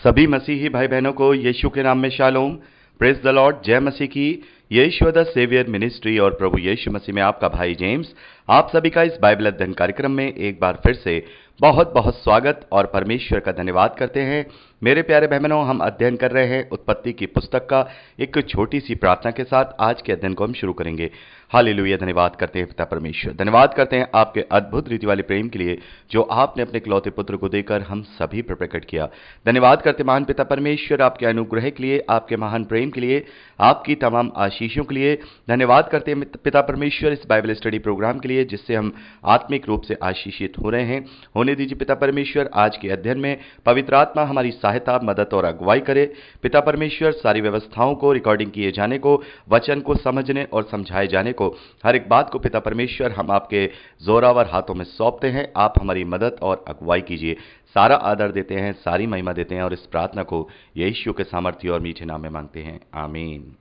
सभी मसीही भाई बहनों को यीशु के नाम में शालोम। Praise the Lord. जय मसीह की। यीशु द सेवियर मिनिस्ट्री और प्रभु यीशु मसीह में आपका भाई जेम्स आप सभी का इस बाइबल अध्ययन कार्यक्रम में एक बार फिर से बहुत बहुत स्वागत और परमेश्वर का धन्यवाद करते हैं। मेरे प्यारे बहनों, हम अध्ययन कर रहे हैं उत्पत्ति की पुस्तक का। एक छोटी सी प्रार्थना के साथ आज के अध्ययन को हम शुरू करेंगे। हालेलुया। धन्यवाद करते हैं पिता परमेश्वर, धन्यवाद करते हैं आपके अद्भुत रीति वाले प्रेम के लिए जो आपने अपने इकलौते पुत्र को देकर हम सभी पर प्रकट किया। धन्यवाद करते महान पिता परमेश्वर आपके अनुग्रह के लिए, आपके महान प्रेम के लिए, आपकी तमाम आशीषों के लिए। धन्यवाद करते हैं पिता परमेश्वर इस बाइबल स्टडी प्रोग्राम के लिए जिससे हम आत्मिक रूप से आशीषित हो रहे हैं। होने दीजिए पिता परमेश्वर आज के अध्ययन में पवित्र आत्मा हमारी सहायता, मदद और अगुवाई करे। पिता परमेश्वर सारी व्यवस्थाओं को, रिकॉर्डिंग किए जाने को, वचन को समझने और समझाए जाने को, हर एक बात को पिता परमेश्वर हम आपके जोरावर हाथों में सौंपते हैं। आप हमारी मदद और अगुवाई कीजिए। सारा आदर देते हैं, सारी महिमा देते हैं और इस प्रार्थना को यीशु के सामर्थ्य और मीठे नाम में मांगते हैं, आमीन।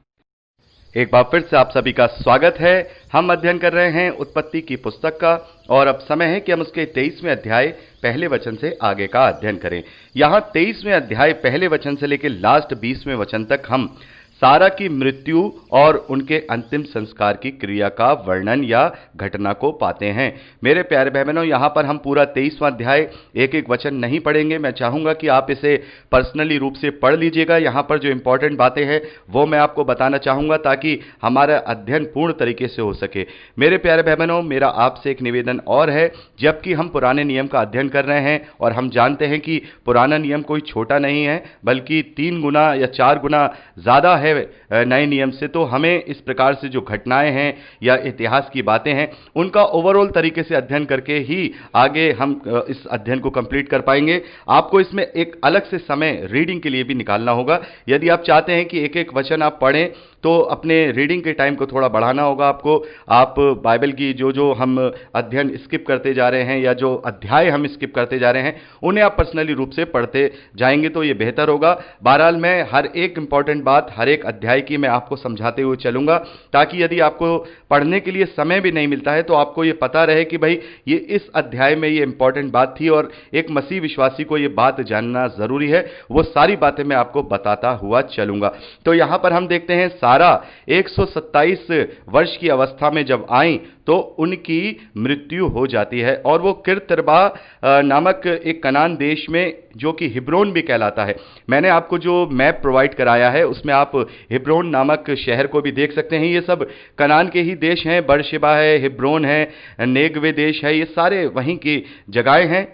एक बार फिर से आप सभी का स्वागत है। हम अध्ययन कर रहे हैं उत्पत्ति की पुस्तक का और अब समय है कि हम उसके 23वें अध्याय पहले वचन से आगे का अध्ययन करें। यहाँ 23वें अध्याय पहले वचन से लेकर लास्ट 20वें वचन तक हम सारा की मृत्यु और उनके अंतिम संस्कार की क्रिया का वर्णन या घटना को पाते हैं। मेरे प्यारे बहनों, यहाँ पर हम पूरा 23वां अध्याय एक एक वचन नहीं पढ़ेंगे। मैं चाहूँगा कि आप इसे पर्सनली रूप से पढ़ लीजिएगा। यहाँ पर जो इंपॉर्टेंट बातें हैं वो मैं आपको बताना चाहूँगा ताकि हमारा अध्ययन पूर्ण तरीके से हो सके। मेरे प्यारे बहनों, मेरा आपसे एक निवेदन और है। जबकि हम पुराने नियम का अध्ययन कर रहे हैं और हम जानते हैं कि पुराना नियम कोई छोटा नहीं है बल्कि 3 गुना या 4 गुना ज़्यादा है नए नियम से, तो हमें इस प्रकार से जो घटनाएं हैं या इतिहास की बातें हैं उनका ओवरऑल तरीके से अध्ययन करके ही आगे हम इस अध्ययन को कंप्लीट कर पाएंगे। आपको इसमें एक अलग से समय रीडिंग के लिए भी निकालना होगा। यदि आप चाहते हैं कि एक एक वचन आप पढ़ें तो अपने रीडिंग के टाइम को थोड़ा बढ़ाना होगा आपको। आप बाइबल की जो हम अध्ययन स्किप करते जा रहे हैं या जो अध्याय हम स्किप करते जा रहे हैं उन्हें आप पर्सनली रूप से पढ़ते जाएंगे तो ये बेहतर होगा। बहरहाल मैं हर एक इंपॉर्टेंट बात, हर एक अध्याय की मैं आपको समझाते हुए चलूंगा ताकि यदि आपको पढ़ने के लिए समय भी नहीं मिलता है तो आपको ये पता रहे कि भाई ये इस अध्याय में ये इंपॉर्टेंट बात थी और एक मसीह विश्वासी को ये बात जानना जरूरी है। वो सारी बातें मैं आपको बताता हुआ चलूंगा। तो यहां पर हम देखते हैं सारा 127 वर्ष की अवस्था में जब आई तो उनकी मृत्यु हो जाती है और वो किर्तरबा नामक एक कनान देश में जो कि हिब्रोन भी कहलाता है। मैंने आपको जो मैप प्रोवाइड कराया है उसमें आप हिब्रोन नामक शहर को भी देख सकते हैं। ये सब कनान के ही देश हैं। बरशेबा है, हिब्रोन है, नेगवे देश है, ये सारे वहीं की जगहें हैं।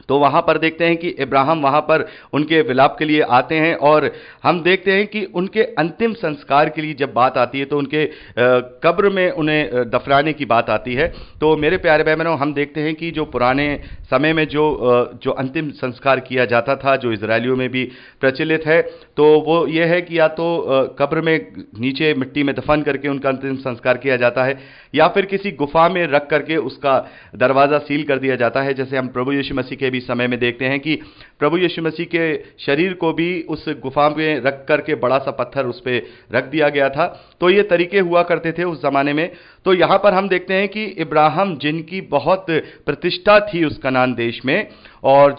तो वहाँ पर देखते हैं कि इब्राहिम वहाँ पर उनके विलाप के लिए आते हैं और हम देखते हैं कि उनके अंतिम संस्कार के लिए जब बात आती है तो उनके कब्र में उन्हें दफनाने की बात आती है। तो मेरे प्यारे भाई बहनों, हम देखते हैं कि जो पुराने समय में जो अंतिम संस्कार किया जाता था, जो इजरायलियों में भी प्रचलित है, तो वो ये है कि या तो कब्र में नीचे मिट्टी में दफन करके उनका अंतिम संस्कार किया जाता है या फिर किसी गुफा में रख करके उसका दरवाज़ा सील कर दिया जाता है। जैसे हम प्रभु यीशु मसीह के समय में देखते हैं कि प्रभु यीशु मसीह के शरीर को भी उस गुफा में रख करके बड़ा सा पत्थर उस पर रख दिया गया था। तो ये तरीके हुआ करते थे उस जमाने में। तो यहाँ पर हम देखते हैं कि इब्राहिम जिनकी बहुत प्रतिष्ठा थी उस कनान देश में और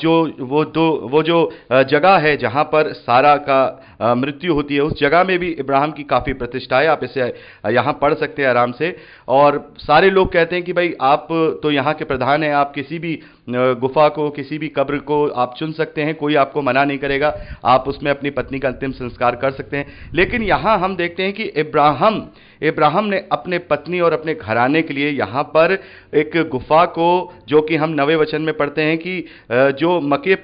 वो जो जगह है जहाँ पर सारा का मृत्यु होती है उस जगह में भी इब्राहिम की काफ़ी प्रतिष्ठा है। आप इसे यहाँ पढ़ सकते हैं आराम से। और सारे लोग कहते हैं कि भाई आप तो यहाँ के प्रधान हैं, आप किसी भी गुफा को, किसी भी कब्र को आप चुन सकते हैं, कोई आपको मना नहीं करेगा, आप उसमें अपनी पत्नी का अंतिम संस्कार कर सकते हैं। लेकिन यहाँ हम देखते हैं कि इब्राहिम ने अपने पत्नी और अपने घराने के लिए यहाँ पर एक गुफा को, जो कि हम 9वें वचन में पढ़ते हैं कि जो मके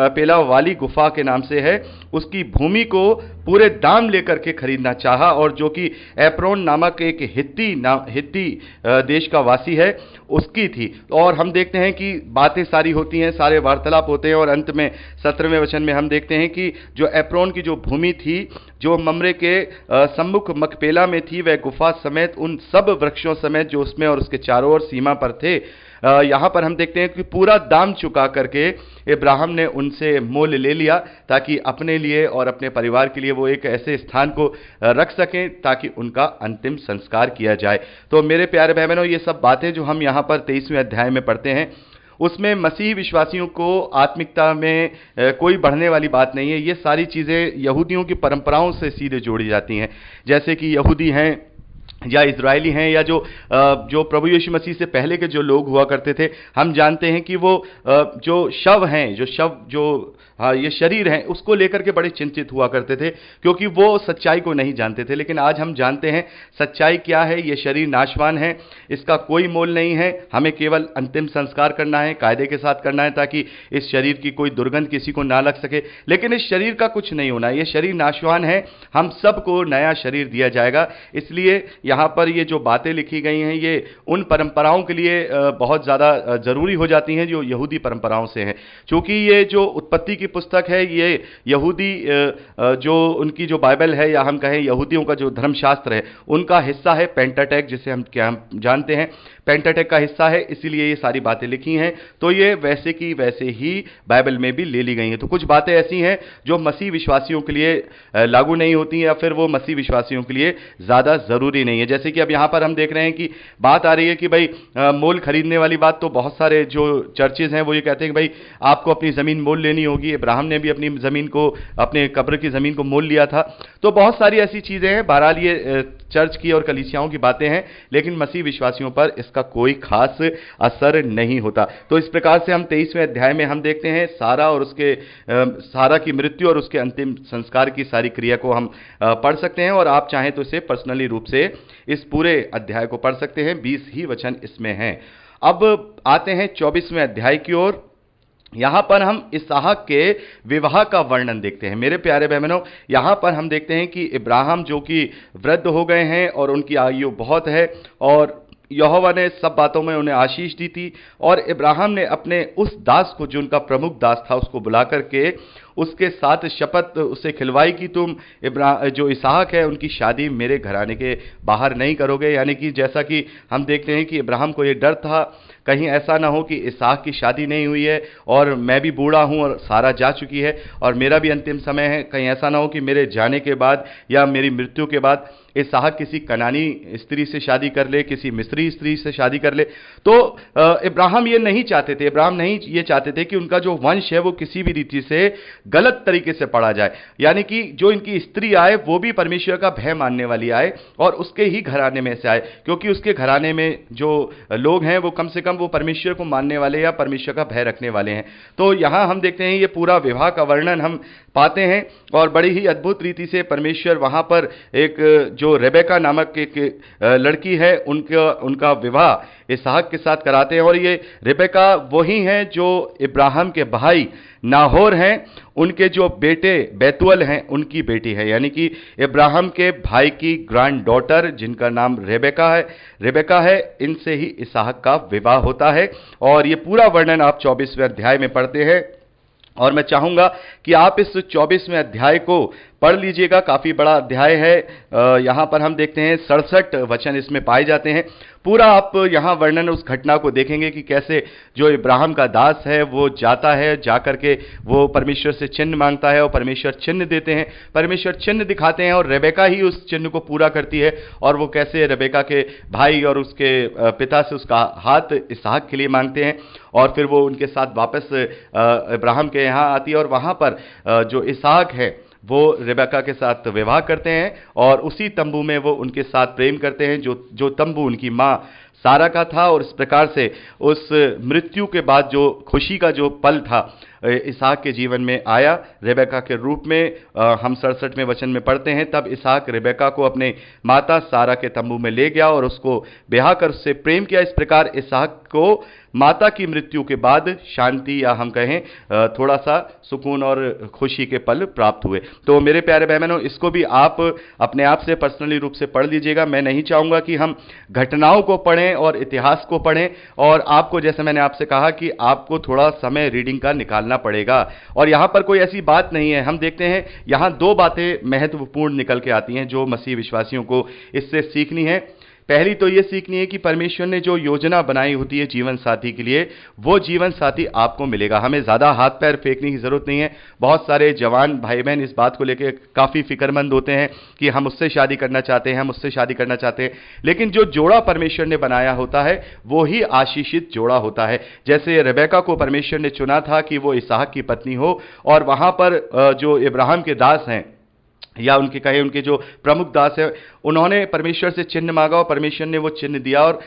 पेला वाली गुफा के नाम से है, उसकी भूमि को पूरे दाम लेकर के खरीदना चाहा और जो कि एप्रोन नामक एक हित्ती देश का वासी है उसकी थी। और हम देखते हैं कि बातें सारी होती हैं, सारे वार्तालाप होते हैं और अंत में 17वें वचन में हम देखते हैं कि जो एप्रोन की जो भूमि थी जो ममरे के सम्मुख मकपेला में थी, वह गुफा समेत उन सब वृक्षों समेत जो उसमें और उसके चारों ओर सीमा पर थे, यहाँ पर हम देखते हैं कि पूरा दाम चुका करके इब्राहिम ने उनसे मोल ले लिया ताकि अपने लिए और अपने परिवार के लिए वो एक ऐसे स्थान को रख सकें ताकि उनका अंतिम संस्कार किया जाए। तो मेरे प्यारे भाई बहनों, ये सब बातें जो हम यहाँ पर 23वें अध्याय में पढ़ते हैं उसमें मसीही विश्वासियों को आत्मिकता में कोई बढ़ने वाली बात नहीं है। ये सारी चीज़ें यहूदियों की परंपराओं से सीधे जोड़ी जाती हैं। जैसे कि यहूदी हैं या इजरायली हैं या जो प्रभु यीशु मसीह से पहले के जो लोग हुआ करते थे, हम जानते हैं कि वो जो शव हैं, जो ये शरीर हैं, उसको लेकर के बड़े चिंतित हुआ करते थे, क्योंकि वो सच्चाई को नहीं जानते थे। लेकिन आज हम जानते हैं सच्चाई क्या है। ये शरीर नाशवान है, इसका कोई मोल नहीं है। हमें केवल अंतिम संस्कार करना है, कायदे के साथ करना है, ताकि इस शरीर की कोई दुर्गंध किसी को ना लग सके। लेकिन इस शरीर का कुछ नहीं होना, ये शरीर नाशवान है। हम सबको नया शरीर दिया जाएगा। इसलिए यहाँ पर ये जो बातें लिखी गई हैं, ये उन परंपराओं के लिए बहुत ज़्यादा ज़रूरी हो जाती हैं जो यहूदी परंपराओं से हैं। क्योंकि ये जो उत्पत्ति की पुस्तक है, ये यहूदी जो उनकी जो बाइबल है, या हम कहें यहूदियों का जो धर्मशास्त्र है, उनका हिस्सा है। पेंटाटेक जिसे हम जानते हैं, पेंटाटेक का हिस्सा है, इसीलिए ये सारी बातें लिखी हैं। तो ये वैसे की वैसे ही बाइबल में भी ले ली गई हैं। तो कुछ बातें ऐसी हैं जो मसीह विश्वासियों के लिए लागू नहीं होती, या फिर वो मसीह विश्वासियों के लिए ज़्यादा ज़रूरी नहीं है। जैसे कि अब यहाँ पर हम देख रहे हैं कि बात आ रही है कि भाई मोल खरीदने वाली बात, तो बहुत सारे जो चर्चेज हैं वो ये कहते हैं कि भाई आपको अपनी ज़मीन मोल लेनी होगी। अब्राहम ने भी अपनी ज़मीन को, अपने कब्र की ज़मीन को मोल लिया था। तो बहुत सारी ऐसी चीज़ें हैं। बहरहाल ये चर्च की और कलीसियाओं की बातें हैं, लेकिन मसीह विश्वासियों पर इसका कोई खास असर नहीं होता। तो इस प्रकार से हम 23वें अध्याय में हम देखते हैं सारा की मृत्यु और उसके अंतिम संस्कार की सारी क्रिया को हम पढ़ सकते हैं। और आप चाहें तो इसे पर्सनली रूप से इस पूरे अध्याय को पढ़ सकते हैं। 20 ही वचन इसमें हैं। अब आते हैं 24वें अध्याय की ओर। यहां पर हम इसहाक के विवाह का वर्णन देखते हैं। मेरे प्यारे बहनों, यहां पर हम देखते हैं कि इब्राहिम जो कि वृद्ध हो गए हैं और उनकी आयु बहुत है, और यहोवा ने सब बातों में उन्हें आशीष दी थी। और इब्राहिम ने अपने उस दास को, जो उनका प्रमुख दास था, उसको बुला करके उसके साथ शपथ उससे खिलवाई कि तुम जो इसहाक है उनकी शादी मेरे घराने के बाहर नहीं करोगे। यानी कि जैसा कि हम देखते हैं कि इब्राहिम को ये डर था, कहीं ऐसा ना हो कि इसहाक की शादी नहीं हुई है और मैं भी बूढ़ा हूं और सारा जा चुकी है और मेरा भी अंतिम समय है, कहीं ऐसा ना हो कि मेरे जाने के बाद या मेरी मृत्यु के बाद इसहाक किसी कनानी स्त्री से शादी कर ले, किसी मिस्री स्त्री से शादी कर ले। तो इब्राहिम ये नहीं चाहते थे। इब्राहिम नहीं ये चाहते थे कि उनका जो वंश है वो किसी भी रीति से गलत तरीके से पढ़ा जाए। यानी कि जो इनकी स्त्री आए वो भी परमेश्वर का भय मानने वाली आए और उसके ही घराने में से आए, क्योंकि उसके घराने में जो लोग हैं वो कम से कम वो परमेश्वर को मानने वाले या परमेश्वर का भय रखने वाले हैं। तो यहां हम देखते हैं ये पूरा विवाह का वर्णन हम पाते हैं, और बड़ी ही अद्भुत रीति से परमेश्वर वहां पर एक जो रेबेका नामक एक लड़की है उनका विवाह इसहाक के साथ कराते हैं। और ये रेबेका वही हैं जो इब्राहिम के भाई नाहोर हैं, उनके जो बेटे बैतुअल हैं उनकी बेटी है। यानी कि इब्राहिम के भाई की ग्रैंड डॉटर जिनका नाम रेबेका है, इनसे ही इसहाक का विवाह होता है। और ये पूरा वर्णन आप 24वें अध्याय में पढ़ते हैं। और मैं चाहूंगा कि आप इस 24वें अध्याय को पढ़ लीजिएगा। काफी बड़ा अध्याय है। यहां पर हम देखते हैं 67 वचन इसमें पाए जाते हैं। पूरा आप यहां वर्णन उस घटना को देखेंगे कि कैसे जो इब्राहिम का दास है वो जाता है, जाकर के वो परमेश्वर से चिन्ह मांगता है और परमेश्वर चिन्ह देते हैं, परमेश्वर चिन्ह दिखाते हैं और रेबेका ही उस चिन्ह को पूरा करती है। और वो कैसे रेबेका के भाई और उसके पिता से उसका हाथ इसहाक के लिए मांगते हैं, और फिर वो उनके साथ वापस इब्राहिम के यहाँ आती है और वहां पर जो इसहाक है वो रेबेका के साथ विवाह करते हैं और उसी तंबू में वो उनके साथ प्रेम करते हैं जो तंबू उनकी माँ सारा का था। और इस प्रकार से उस मृत्यु के बाद जो खुशी का जो पल था इसहाक के जीवन में आया रेबेका के रूप में। हम 67वें वचन में पढ़ते हैं, तब इसहाक रेबेका को अपने माता सारा के तंबू में ले गया और उसको ब्याह कर उससे प्रेम किया। इस प्रकार इसहाक को माता की मृत्यु के बाद शांति या हम कहें थोड़ा सा सुकून और खुशी के पल प्राप्त हुए। तो मेरे प्यारे बहनों, इसको भी आप अपने आप से पर्सनली रूप से पढ़ लीजिएगा। मैं नहीं चाहूंगा कि हम घटनाओं को पढ़ें और इतिहास को पढ़ें, और आपको जैसे मैंने आपसे कहा कि आपको थोड़ा समय रीडिंग का निकालना पड़ेगा। और यहां पर कोई ऐसी बात नहीं है। हम देखते हैं यहां दो बातें महत्वपूर्ण निकल के आती हैं जो मसीह विश्वासियों को इससे सीखनी है। पहली तो ये सीखनी है कि परमेश्वर ने जो योजना बनाई होती है जीवन साथी के लिए, वो जीवन साथी आपको मिलेगा। हमें ज़्यादा हाथ पैर फेंकने की ज़रूरत नहीं है। बहुत सारे जवान भाई बहन इस बात को लेकर काफ़ी फिक्रमंद होते हैं कि हम उससे शादी करना चाहते हैं, हम उससे शादी करना चाहते हैं, लेकिन जो जोड़ा परमेश्वर ने बनाया होता है वो ही आशीषित जोड़ा होता है। जैसे रेबेका को परमेश्वर ने चुना था कि वो इसहाक की पत्नी हो, और वहां पर जो इब्राहिम के दास हैं, या उनके कहे उनके जो प्रमुख दास है, उन्होंने परमेश्वर से चिन्ह मांगा और परमेश्वर ने वो चिन्ह दिया, और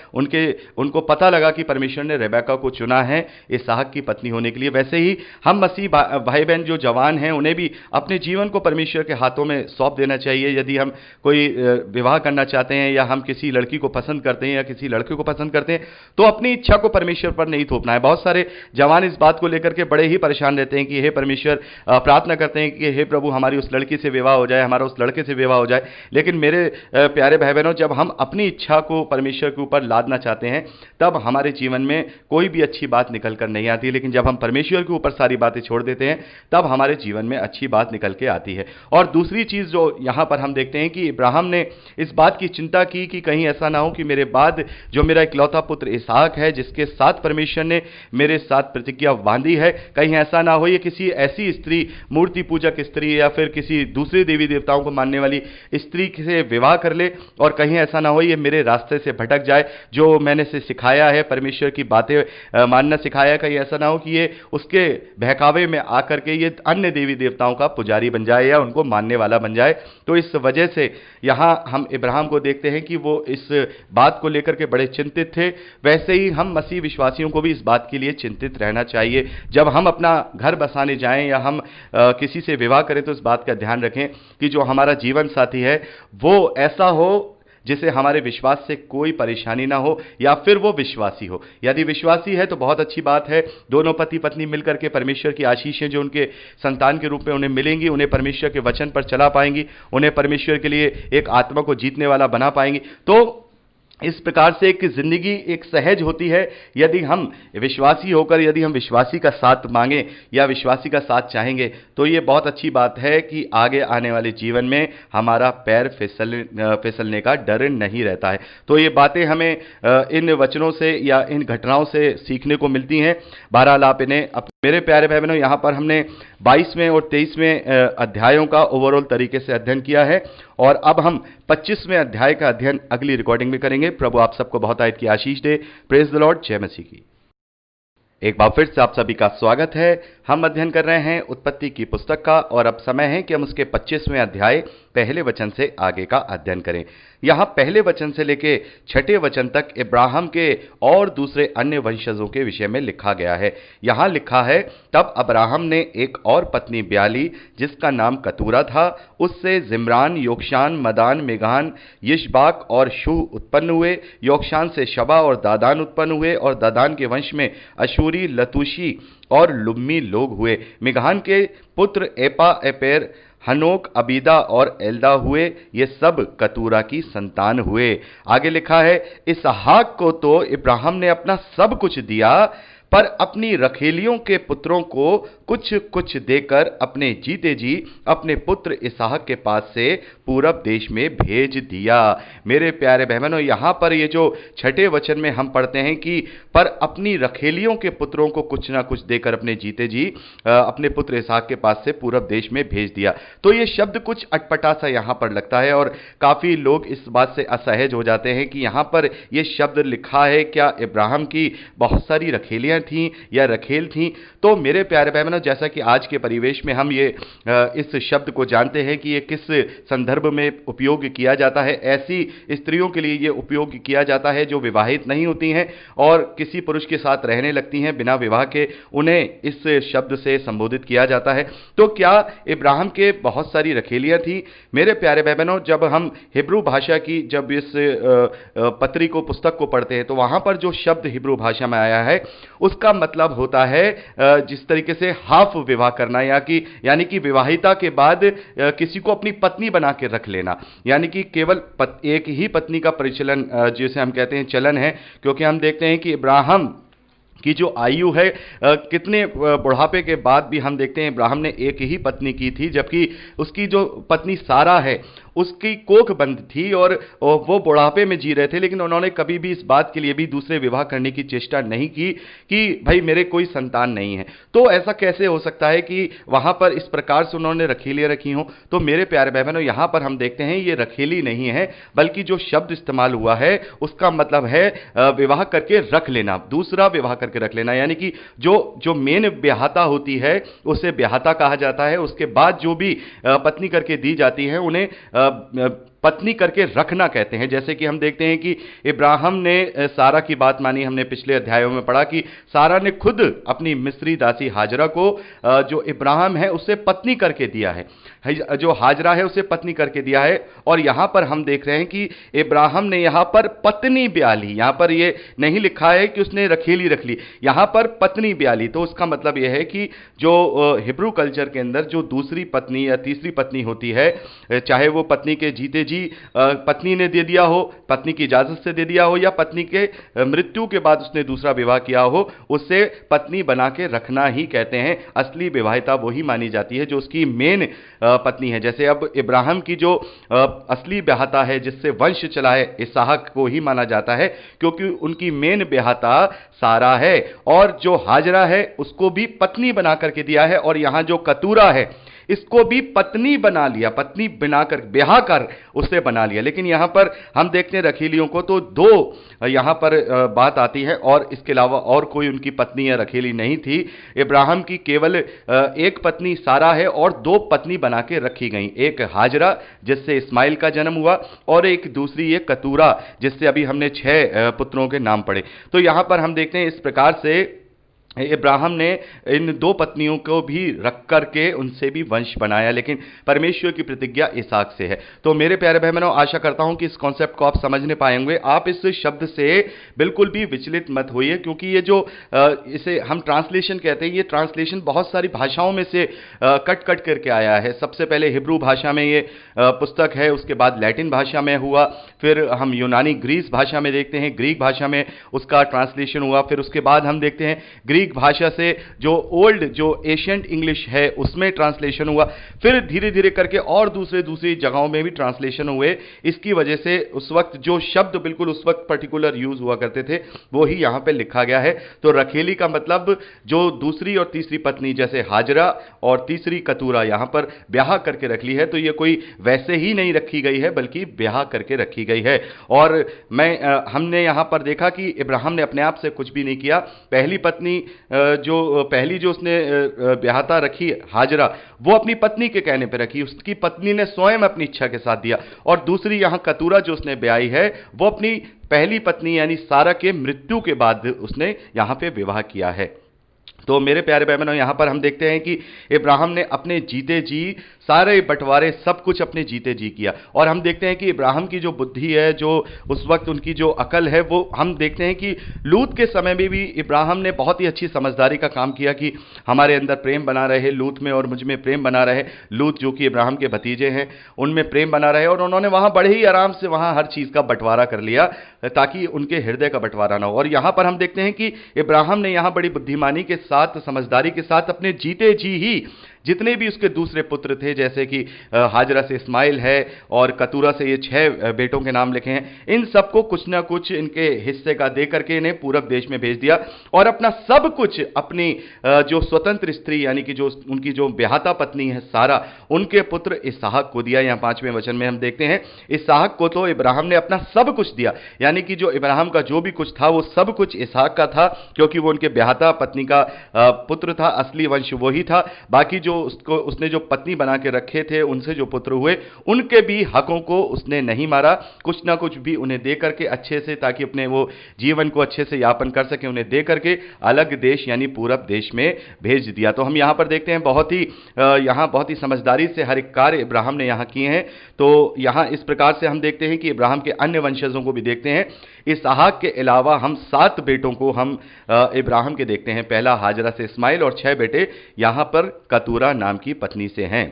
उनको पता लगा कि परमेश्वर ने रेबेका को चुना है इसहाक की पत्नी होने के लिए। वैसे ही हम मसीह भाई बहन जो जवान हैं, उन्हें भी अपने जीवन को परमेश्वर के हाथों में सौंप देना चाहिए। यदि हम कोई विवाह करना चाहते हैं, या हम किसी लड़की को पसंद करते हैं या किसी लड़के को पसंद करते हैं, तो अपनी इच्छा को परमेश्वर पर नहीं थोपना है। बहुत सारे जवान इस बात को लेकर के बड़े ही परेशान रहते हैं कि हे परमेश्वर, प्रार्थना करते हैं कि हे प्रभु, हमारी उस लड़की से विवाह हो जाए, हमारा उस लड़के से विवाह हो जाए। लेकिन मेरे प्यारे भाई बहनों, जब हम अपनी इच्छा को परमेश्वर के ऊपर लादना चाहते हैं, तब हमारे जीवन में कोई भी अच्छी बात निकल कर नहीं आती। लेकिन जब हम परमेश्वर के ऊपर सारी बातें छोड़ देते हैं, तब हमारे जीवन में अच्छी बात निकल के आती है। और दूसरी चीज जो यहां पर हम देखते हैं कि इब्राहिम ने इस बात की चिंता की कि कहीं ऐसा ना हो कि मेरे बाद जो मेरा इकलौता पुत्र इसहाक है, जिसके साथ परमेश्वर ने मेरे साथ प्रतिज्ञा बांधी है, कहीं ऐसा ना हो ये किसी ऐसी स्त्री, मूर्ति पूजक स्त्री, या फिर किसी दूसरे देवी देवताओं को मानने वाली स्त्री से विवाह कर ले, और कहीं ऐसा ना हो ये मेरे रास्ते से भटक जाए। जो मैंने से सिखाया है, परमेश्वर की बातें मानना सिखाया है, कहीं ऐसा ना हो कि ये उसके बहकावे में आकर के ये अन्य देवी देवताओं का पुजारी बन जाए या उनको मानने वाला बन जाए। तो इस वजह से यहां हम इब्राहिम को देखते हैं कि वो इस बात को लेकर के बड़े चिंतित थे। वैसे ही हम मसीह विश्वासियों को भी इस बात के लिए चिंतित रहना चाहिए। जब हम अपना घर बसाने जाएं या हम किसी से विवाह करें, तो इस बात का ध्यान रखें कि जो हमारा जीवन साथी है वो ऐसा हो जिसे हमारे विश्वास से कोई परेशानी ना हो, या फिर वो विश्वासी हो। यदि विश्वासी है तो बहुत अच्छी बात है। दोनों पति पत्नी मिलकर के परमेश्वर की आशीषें जो उनके संतान के रूप में उन्हें मिलेंगी, उन्हें परमेश्वर के वचन पर चला पाएंगी, उन्हें परमेश्वर के लिए एक आत्मा को जीतने वाला बना पाएंगी। तो इस प्रकार से एक जिंदगी एक सहज होती है। यदि हम विश्वासी होकर, यदि हम विश्वासी का साथ मांगे या विश्वासी का साथ चाहेंगे, तो ये बहुत अच्छी बात है कि आगे आने वाले जीवन में हमारा पैर फिसलने का डर नहीं रहता है। तो ये बातें हमें इन वचनों से या इन घटनाओं से सीखने को मिलती हैं। बहरहाल आप इन्हें मेरे प्यारे भाई बहनों, यहाँ पर हमने 22वें और 23वें अध्यायों का ओवरऑल तरीके से अध्ययन किया है, और अब हम 25वें अध्याय का अध्ययन अगली रिकॉर्डिंग में करेंगे। प्रभु आप सबको बहुत आयत की आशीष दे। Praise the Lord. जय मसीह की। एक बार फिर से आप सभी का स्वागत है। हम अध्ययन कर रहे हैं उत्पत्ति की पुस्तक का, और अब समय है कि हम उसके 25वें अध्याय पहले वचन से आगे का अध्ययन करें। यहां पहले वचन से लेके 6ठे वचन तक इब्राहिम के और दूसरे अन्य वंशजों के विषय में लिखा गया है। यहां लिखा है, तब अब्राहम ने एक और पत्नी ब्याह ली जिसका नाम कतूरा था। उससे जिम्रान, योक्षान, मदान, मेगान, यिशबाक और शूह उत्पन्न हुए। योक्षान से शबा और दादान उत्पन्न हुए, और दादान के वंश में अशूरी, लतूशी और लुम्मी लोग हुए। मेगान के पुत्र एपा, एपेर, हनोक, अबीदा और एल्दा हुए। ये सब कतूरा की संतान हुए। आगे लिखा है, इसहाक को तो इब्राहिम ने अपना सब कुछ दिया, पर अपनी रखेलियों के पुत्रों को कुछ कुछ देकर अपने जीते जी अपने पुत्र इसहाक के पास से पूरब देश में भेज दिया। मेरे प्यारे बहनों, यहां पर ये जो 6ठे वचन में हम पढ़ते हैं कि पर अपनी रखेलियों के पुत्रों को कुछ ना कुछ देकर अपने जीते जी अपने पुत्र इसहाक के पास से पूरब देश में भेज दिया। तो ये शब्द कुछ अटपटा सा यहां पर लगता है, और काफी लोग इस बात से असहज हो जाते हैं कि यहां पर यह शब्द लिखा है, क्या इब्राहिम की बहुत सारी रखेलियां थी या रखेल थी? तो मेरे प्यारे बहनों, जैसा कि आज के परिवेश में हम ये इस शब्द को जानते हैं कि ये किस संदर्भ में उपयोग किया जाता है। ऐसी स्त्रियों के लिए ये उपयोग किया जाता है जो विवाहित नहीं होती हैं और किसी पुरुष के साथ रहने लगती हैं बिना विवाह के, उन्हें इस शब्द से संबोधित किया जाता है। तो क्या इब्राहिम के बहुत सारी रखेलियां थी? मेरे प्यारे बहनों, जब हम हिब्रू भाषा की जब इस पत्री को, पुस्तक को पढ़ते हैं, तो वहां पर जो शब्द हिब्रू भाषा में आया है उसका मतलब होता है जिस तरीके से हाफ विवाह करना, यानी कि विवाहिता के बाद किसी को अपनी पत्नी बना के रख लेना, यानी कि केवल एक ही पत्नी का परिचलन जिसे हम कहते हैं चलन है। क्योंकि हम देखते हैं कि इब्राहिम की जो आयु है, कितने बुढ़ापे के बाद भी हम देखते हैं इब्राहिम ने एक ही पत्नी की थी, जबकि उसकी जो पत्नी सारा है उसकी कोख बंद थी और वो बुढ़ापे में जी रहे थे, लेकिन उन्होंने कभी भी इस बात के लिए भी दूसरे विवाह करने की चेष्टा नहीं की कि भाई मेरे कोई संतान नहीं है। तो ऐसा कैसे हो सकता है कि वहां पर इस प्रकार से उन्होंने रखेलियां रखी हों? तो मेरे प्यारे भाई बहनों, यहां पर हम देखते हैं ये रखेली नहीं है, बल्कि जो शब्द इस्तेमाल हुआ है उसका मतलब है विवाह करके रख लेना, दूसरा विवाह करके रख लेना। यानी कि जो जो मेन ब्याहता होती है उसे ब्याहता कहा जाता है, उसके बाद जो भी पत्नी करके दी जाती है उन्हें पत्नी करके रखना कहते हैं। जैसे कि हम देखते हैं कि इब्राहिम ने सारा की बात मानी, हमने पिछले अध्यायों में पढ़ा कि सारा ने खुद अपनी मिस्री दासी हाजरा को जो इब्राहिम है उससे पत्नी करके दिया है, जो हाजरा है उसे पत्नी करके दिया है। और यहां पर हम देख रहे हैं कि इब्राहिम ने यहां पर पत्नी ब्याह ली, यहां पर यह नहीं लिखा है कि उसने रखेली रख ली, यहां पर पत्नी ब्याह ली। तो उसका मतलब यह है कि जो हिब्रू कल्चर के अंदर जो दूसरी पत्नी या तीसरी पत्नी होती है, चाहे वो पत्नी के जीते जी पत्नी ने दे दिया हो, पत्नी की इजाजत से दे दिया हो, या पत्नी के मृत्यु के बाद उसने दूसरा विवाह किया हो, उससे पत्नी बना के रखना ही कहते हैं। असली विवाहिता वही मानी जाती है जो उसकी मेन पत्नी है। जैसे अब इब्राहिम की जो असली ब्याहता है जिससे वंश चला है, इसहाक को ही माना जाता है, क्योंकि उनकी मेन ब्याहता सारा है। और जो हाजरा है उसको भी पत्नी बना करके दिया है, और यहां जो कतूरा है इसको भी पत्नी बना लिया, पत्नी बनाकर ब्याह कर उसे बना लिया। लेकिन यहां पर हम देखते हैं रखेलियों को तो दो यहां पर बात आती है, और इसके अलावा और कोई उनकी पत्नी या रखेली नहीं थी। इब्राहिम की केवल एक पत्नी सारा है और दो पत्नी बना के रखी गई, एक हाजरा जिससे इस्माइल का जन्म हुआ, और एक दूसरी ये कतूरा जिससे अभी हमने 6 पुत्रों के नाम पढ़े। तो यहां पर हम देखते हैं इस प्रकार से इब्राहिम ने इन दो पत्नियों को भी रख करके उनसे भी वंश बनाया, लेकिन परमेश्वर की प्रतिज्ञा इसहाक से है। तो मेरे प्यारे भाई बहनों, आशा करता हूं कि इस कॉन्सेप्ट को आप समझने पाएंगे। आप इस शब्द से बिल्कुल भी विचलित मत होइए, क्योंकि ये जो इसे हम ट्रांसलेशन कहते हैं, ये ट्रांसलेशन बहुत सारी भाषाओं में से कट कट करके आया है। सबसे पहले हिब्रू भाषा में ये पुस्तक है, उसके बाद लैटिन भाषा में हुआ, फिर हम यूनानी ग्रीस भाषा में देखते हैं, ग्रीक भाषा में उसका ट्रांसलेशन हुआ, फिर उसके बाद हम देखते हैं ग्रीक भाषा से जो ओल्ड जो एशियंट इंग्लिश है उसमें ट्रांसलेशन हुआ, फिर धीरे धीरे करके और दूसरी जगहों में भी ट्रांसलेशन हुए। इसकी वजह से उस वक्त जो शब्द बिल्कुल उस वक्त पर्टिकुलर यूज हुआ करते थे वो ही यहां पे लिखा गया है। तो रखेली का मतलब जो दूसरी और तीसरी पत्नी, जैसे हाजरा और तीसरी कतूरा यहां पर ब्याह करके रख ली है, तो ये कोई वैसे ही नहीं रखी गई है बल्कि ब्याह करके रखी गई है। और हमने यहां पर देखा कि इब्राहिम ने अपने आप से कुछ भी नहीं किया। पहली पत्नी जो उसने ब्याहता रखी हाजरा, वो अपनी पत्नी के कहने पर रखी, उसकी पत्नी ने स्वयं अपनी इच्छा के साथ दिया। और दूसरी यहां कतूरा जो उसने ब्याही है वो अपनी पहली पत्नी यानी सारा के मृत्यु के बाद उसने यहां पे विवाह किया है। तो मेरे प्यारे भाई बहनों, यहां पर हम देखते हैं कि इब्राहिम ने अपने जीते जी सारे बंटवारे सब कुछ अपने जीते जी किया। और हम देखते हैं कि इब्राहिम की जो बुद्धि है, जो उस वक्त उनकी जो अकल है, वो हम देखते हैं कि लूत के समय में भी इब्राहिम ने बहुत ही अच्छी समझदारी का काम किया कि हमारे अंदर प्रेम बना रहे, लूत में और मुझ में प्रेम बना रहे। लूत जो कि इब्राहिम के भतीजे हैं उनमें प्रेम बना रहे, और उन्होंने वहां बड़े ही आराम से वहां हर चीज का बंटवारा कर लिया ताकि उनके हृदय का बंटवारा ना हो। और यहां पर हम देखते हैं कि इब्राहिम ने यहां बड़ी बुद्धिमानी के साथ, समझदारी के साथ अपने जीते जी ही जितने भी उसके दूसरे पुत्र थे, जैसे कि हाजरा से इस्माइल है और कतूरा से ये 6 बेटों के नाम लिखे हैं, इन सबको कुछ ना कुछ इनके हिस्से का दे करके इन्हें पूरब देश में भेज दिया। और अपना सब कुछ अपनी जो स्वतंत्र स्त्री यानी कि जो उनकी जो ब्याहता पत्नी है सारा, उनके पुत्र इसहाक को दिया। यहाँ 5वें वचन में हम देखते हैं इसहाक को तो इब्राहिम ने अपना सब कुछ दिया, यानी कि जो इब्राहिम का जो भी कुछ था वो सब कुछ इसहाक का था, क्योंकि वो उनके ब्याहता पत्नी का पुत्र था, असली वंश वही था। बाकी जो उसने जो पत्नी बना के रखे थे उनसे जो पुत्र हुए उनके भी हकों को उसने नहीं मारा, कुछ ना कुछ भी उन्हें दे करके अच्छे से, ताकि अपने वो जीवन को अच्छे से यापन कर सके, उन्हें दे करके अलग देश यानी पूरब देश में भेज दिया। तो हम यहां पर देखते हैं बहुत ही समझदारी से हर एक कार्य इब्राहिम ने यहां किए हैं। तो यहां इस प्रकार से हम देखते हैं कि इब्राहिम के अन्य वंशजों को भी देखते हैं। इसहाक के अलावा हम 7 बेटों को हम इब्राहिम के देखते हैं। पहला हाजरा से इस्माइल और 6 बेटे यहां पर कतूरा नाम की पत्नी से हैं।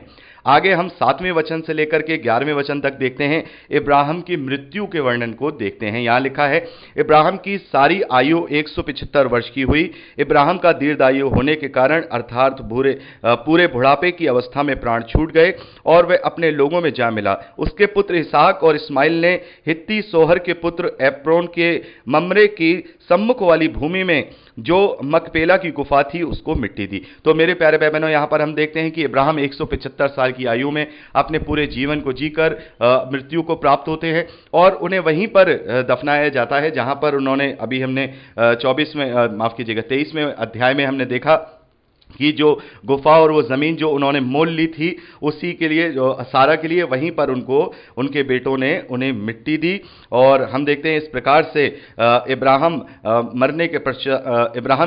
आगे हम 7वें वचन से लेकर के 11वें वचन तक देखते हैं, इब्राहिम की मृत्यु के वर्णन को देखते हैं। यहां लिखा है, इब्राहिम की सारी आयु 175 वर्ष की हुई। इब्राहिम का दीर्घायु होने के कारण अर्थात पूरे बुढ़ापे की अवस्था में प्राण छूट गए और वह अपने लोगों में जा मिला। उसके पुत्र इसहाक और इस्माइल ने हित्ती सोहर के पुत्र एप्रोन के ममरे की सम्मुख वाली भूमि में जो मकपेला की गुफा थी उसको मिट्टी दी। तो मेरे प्यारे भाई बहनों, यहां पर हम देखते हैं कि इब्राहिम 175 साल की आयु में अपने पूरे जीवन को जीकर मृत्यु को प्राप्त होते हैं और उन्हें वहीं पर दफनाया जाता है जहां पर उन्होंने, अभी हमने 23वें अध्याय में हमने देखा कि जो गुफा और वो ज़मीन जो उन्होंने मोल ली थी उसी के लिए, जो सारा के लिए, वहीं पर उनको उनके बेटों ने उन्हें मिट्टी दी। और हम देखते हैं इस प्रकार से इब्राहिम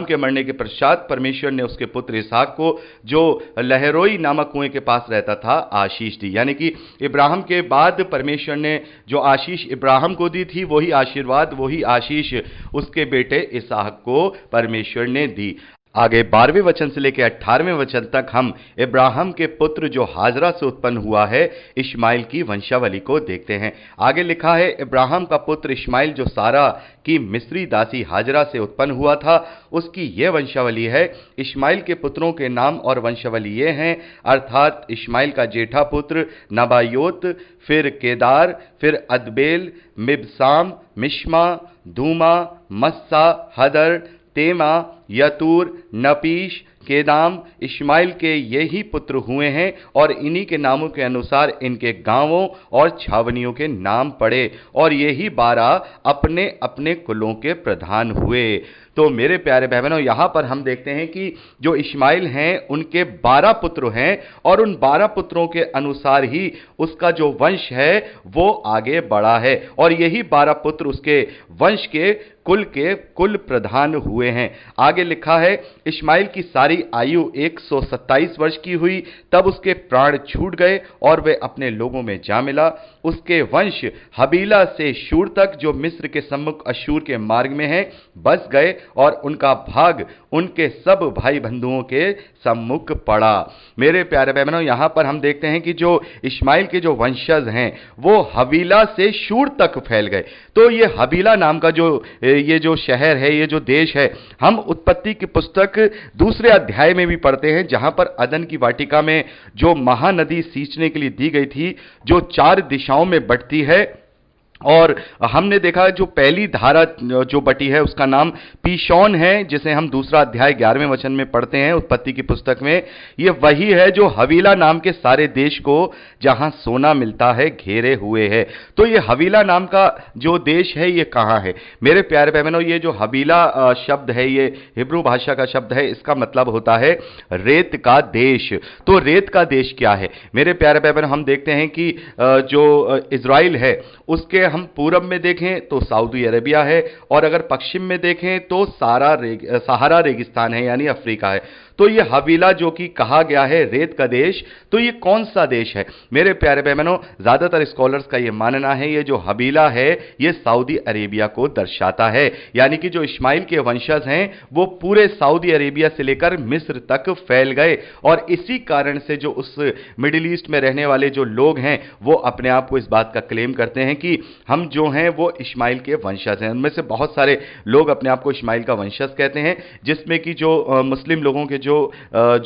के मरने के पश्चात परमेश्वर ने उसके पुत्र इसहाक को, जो लहरोई नामक कुएं के पास रहता था, आशीष दी। यानी कि इब्राहिम के बाद परमेश्वर ने जो आशीष इब्राहिम को दी थी, वही आशीर्वाद, वही आशीष उसके बेटे इसहाक को परमेश्वर ने दी। आगे 12वें वचन से लेकर 18वें वचन तक हम इब्राहिम के पुत्र जो हाजरा से उत्पन्न हुआ है, इश्माइल की वंशावली को देखते हैं। आगे लिखा है, इब्राहिम का पुत्र इश्माइल जो सारा की मिस्री दासी हाजरा से उत्पन्न हुआ था, उसकी यह वंशावली है। इश्माइल के पुत्रों के नाम और वंशावली ये हैं, अर्थात इश्माइल का जेठा पुत्र नबायोत, फिर केदार, फिर अदबेल, मिबसाम, मिश्मा, धूमा, मस्सा, हदर, तेमा, यतूर, नपीश, केदाम। इश्माइल के यही पुत्र हुए हैं और इन्हीं के नामों के अनुसार इनके गांवों और छावनियों के नाम पड़े और यही 12 अपने अपने कुलों के प्रधान हुए। तो मेरे प्यारे भाई बहनों, यहां पर हम देखते हैं कि जो इश्माइल हैं उनके 12 पुत्र हैं और उन 12 पुत्रों के अनुसार ही उसका जो वंश है वो आगे बढ़ा है और यही 12 पुत्र उसके वंश के कुल प्रधान हुए हैं। आगे लिखा है, इश्माइल की सारी आयु 127 वर्ष की हुई, तब उसके प्राण छूट गए और वे अपने लोगों में जा मिला। उसके वंश हबीला से शूर तक, जो मिस्र के सम्मुख अशूर के मार्ग में है, बस गए और उनका भाग उनके सब भाई बंधुओं के सम्मुख पड़ा। मेरे प्यारे बहनों, यहां पर हम देखते हैं कि जो इश्माइल के जो वंशज हैं वो हबीला से शूर तक फैल गए। तो ये हबीला नाम का ये जो शहर है, ये जो देश है, हम उत्पत्ति की पुस्तक 2 अध्याय में भी पढ़ते हैं, जहां पर अदन की वाटिका में जो महानदी सींचने के लिए दी गई थी, जो 4 दिशाओं में बटती है, और हमने देखा जो पहली धारा जो बटी है उसका नाम पीशौन है, जिसे हम 2 अध्याय 11वें वचन में पढ़ते हैं उत्पत्ति की पुस्तक में। ये वही है जो हवीला नाम के सारे देश को, जहां सोना मिलता है, घेरे हुए है। तो ये हवीला नाम का जो देश है ये कहां है? मेरे प्यारे बहनों, ये जो हवीला शब्द है ये हिब्रू भाषा का शब्द है, इसका मतलब होता है रेत का देश। तो रेत का देश क्या है? मेरे प्यारे बहनों, हम देखते हैं कि जो इजराइल है उसके हम पूरब में देखें तो सऊदी अरेबिया है और अगर पश्चिम में देखें तो सहारा रेगिस्तान है, यानी अफ्रीका है। तो ये हवीला जो कि कहा गया है रेत का देश, तो ये कौन सा देश है? मेरे प्यारे बहनों, ज्यादातर स्कॉलर्स का ये मानना है ये जो हवीला है ये सऊदी अरेबिया को दर्शाता है, यानी कि जो इस्माइल के वंशज हैं वो पूरे सऊदी अरेबिया से लेकर मिस्र तक फैल गए और इसी कारण से जो उस मिडिल ईस्ट में रहने वाले जो लोग हैं वो अपने आप को इस बात का क्लेम करते हैं कि हम जो हैं वो इस्माइल के वंशज हैं। उनमें से बहुत सारे लोग अपने आप को इस्माइल का वंशज कहते हैं, जिसमें कि जो मुस्लिम लोगों के जो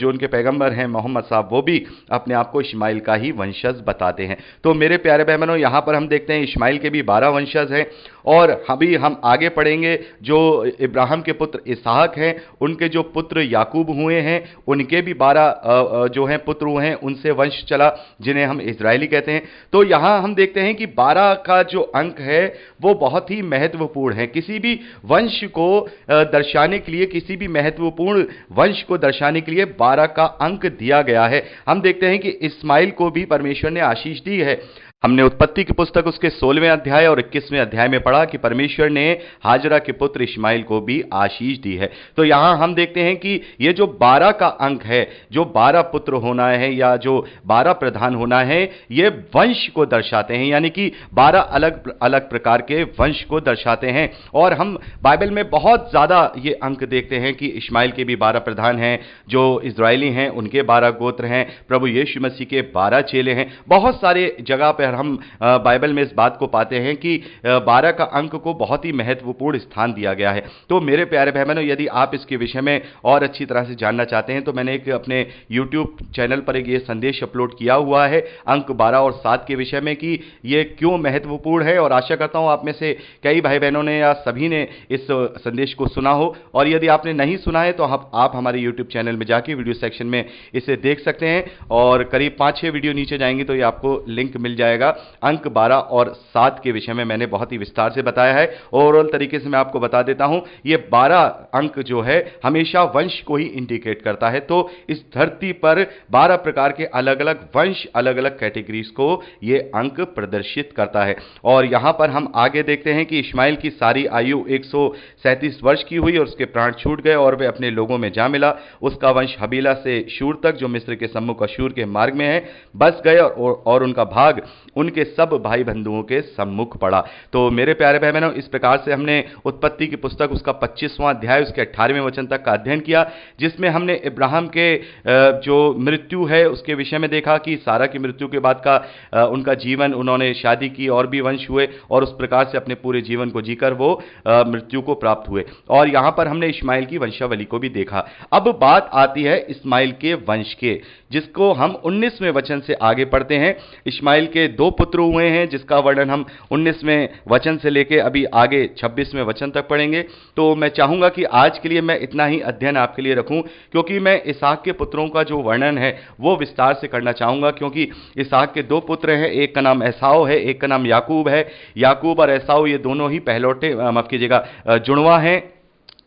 उनके पैगंबर हैं मोहम्मद साहब, वो भी अपने आप को इस्माइल का ही वंशज बताते हैं। तो मेरे प्यारे बहनों, यहां पर हम देखते हैं इस्माइल के भी 12 वंशज हैं और अभी हम आगे पढ़ेंगे जो इब्राहिम के पुत्र इसहाक हैं, उनके जो पुत्र याकूब हुए हैं, उनके भी 12 जो हैं पुत्र हुए हैं, उनसे वंश चला जिन्हें हम इजरायली कहते हैं। तो यहां हम देखते हैं कि 12 का जो अंक है वो बहुत ही महत्वपूर्ण है। किसी भी वंश को दर्शाने के लिए, किसी भी महत्वपूर्ण वंश को दर्शाने के लिए 12 का अंक दिया गया है। हम देखते हैं कि इस्माइल को भी परमेश्वर ने आशीष दी है। हमने उत्पत्ति की पुस्तक उसके 16वें अध्याय और 21वें अध्याय में पढ़ा कि परमेश्वर ने हाजरा के पुत्र इश्माइल को भी आशीष दी है। तो यहां हम देखते हैं कि ये जो 12 का अंक है, जो 12 पुत्र होना है या जो 12 प्रधान होना है, ये वंश को दर्शाते हैं, यानी कि 12 अलग अलग प्रकार के वंश को दर्शाते हैं। और हम बाइबल में बहुत ज्यादा ये अंक देखते हैं कि इश्माइल के भी 12 प्रधान हैं, जो इजरायली हैं उनके 12 गोत्र हैं, प्रभु यीशु मसीह के 12 चेले हैं। बहुत सारे जगह पर हम बाइबल में इस बात को पाते हैं कि 12 का अंक को बहुत ही महत्वपूर्ण स्थान दिया गया है। तो मेरे प्यारे भाई बहनों, यदि आप इसके विषय में और अच्छी तरह से जानना चाहते हैं तो मैंने एक अपने YouTube चैनल पर एक ये संदेश अपलोड किया हुआ है अंक 12 और 7 के विषय में कि ये क्यों महत्वपूर्ण है। और आशा करता हूं आप में से कई भाई बहनों ने या सभी ने इस संदेश को सुना हो। और यदि आपने नहीं सुना है तो आप हमारे YouTube चैनल में जाके वीडियो सेक्शन में इसे देख सकते हैं और करीब 5-6 वीडियो नीचे जाएंगे तो ये आपको लिंक मिल जाएगा। अंक 12 और 7 के विषय में मैंने बहुत ही विस्तार से बताया है। ओवरऑल तरीके से मैं आपको बता देता हूं, ये 12 अंक जो है हमेशा वंश को ही इंडिकेट करता है। तो इस धरती पर 12 प्रकार के अलग अलग वंश, अलग अलग कैटेगरीज को ये अंक प्रदर्शित करता है। और यहां पर हम आगे देखते हैं कि इश्माइल की सारी आयु 137 वर्ष की हुई और उसके प्राण छूट गए और वे अपने लोगों में जा मिला। उसका वंश हबीला से शूर तक, जो मिस्र के सम्मुख अशूर के मार्ग में है, बस गए और उनका भाग उनके सब भाई बंधुओं के सम्मुख पड़ा। तो मेरे प्यारे भाई बहनों, इस प्रकार से हमने उत्पत्ति की पुस्तक उसका 25वां अध्याय उसके 18वें वचन तक का अध्ययन किया, जिसमें हमने इब्राहिम के जो मृत्यु है उसके विषय में देखा कि सारा की मृत्यु के बाद का उनका जीवन, उन्होंने शादी की और भी वंश हुए और उस प्रकार से अपने पूरे जीवन को जीकर वो मृत्यु को प्राप्त हुए। और यहां पर हमने इश्माइल की वंशावली को भी देखा। अब बात आती है इस्माइल के वंश के, जिसको हम 19वें वचन से आगे पढ़ते हैं। इश्माइल के 2 पुत्र हुए हैं जिसका वर्णन हम 19वें वचन से लेके अभी आगे 26वें वचन तक पढ़ेंगे। तो मैं चाहूंगा कि आज के लिए मैं इतना ही अध्ययन आपके लिए रखूं, क्योंकि मैं इसहाक के पुत्रों का जो वर्णन है वो विस्तार से करना चाहूंगा। क्योंकि इसहाक के 2 पुत्र हैं, एक का नाम एसाव है, एक का नाम याकूब है। याकूब और एसाव ये दोनों ही पहलौटे, माफ कीजिएगा, जुड़वा हैं,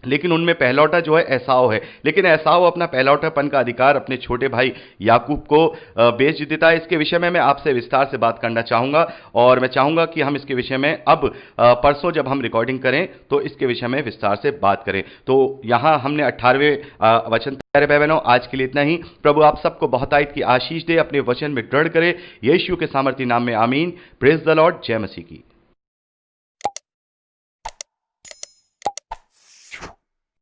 लेकिन उनमें पहलौटा जो है एसाव है। लेकिन एसाव अपना पहलौटापन का अधिकार अपने छोटे भाई याकूब को बेच देता है। इसके विषय में मैं आपसे विस्तार से बात करना चाहूंगा और मैं चाहूंगा कि हम इसके विषय में अब परसों जब हम रिकॉर्डिंग करें तो इसके विषय में विस्तार से बात करें। तो यहां हमने 18वें वचन। प्यारे भाई बहनों, आज के लिए इतना ही। प्रभु आप सबको बहुतायत की आशीष दे, अपने वचन में दृढ़ करे। यीशु के सामर्थी नाम में आमीन। Praise the Lord. जय मसीह की।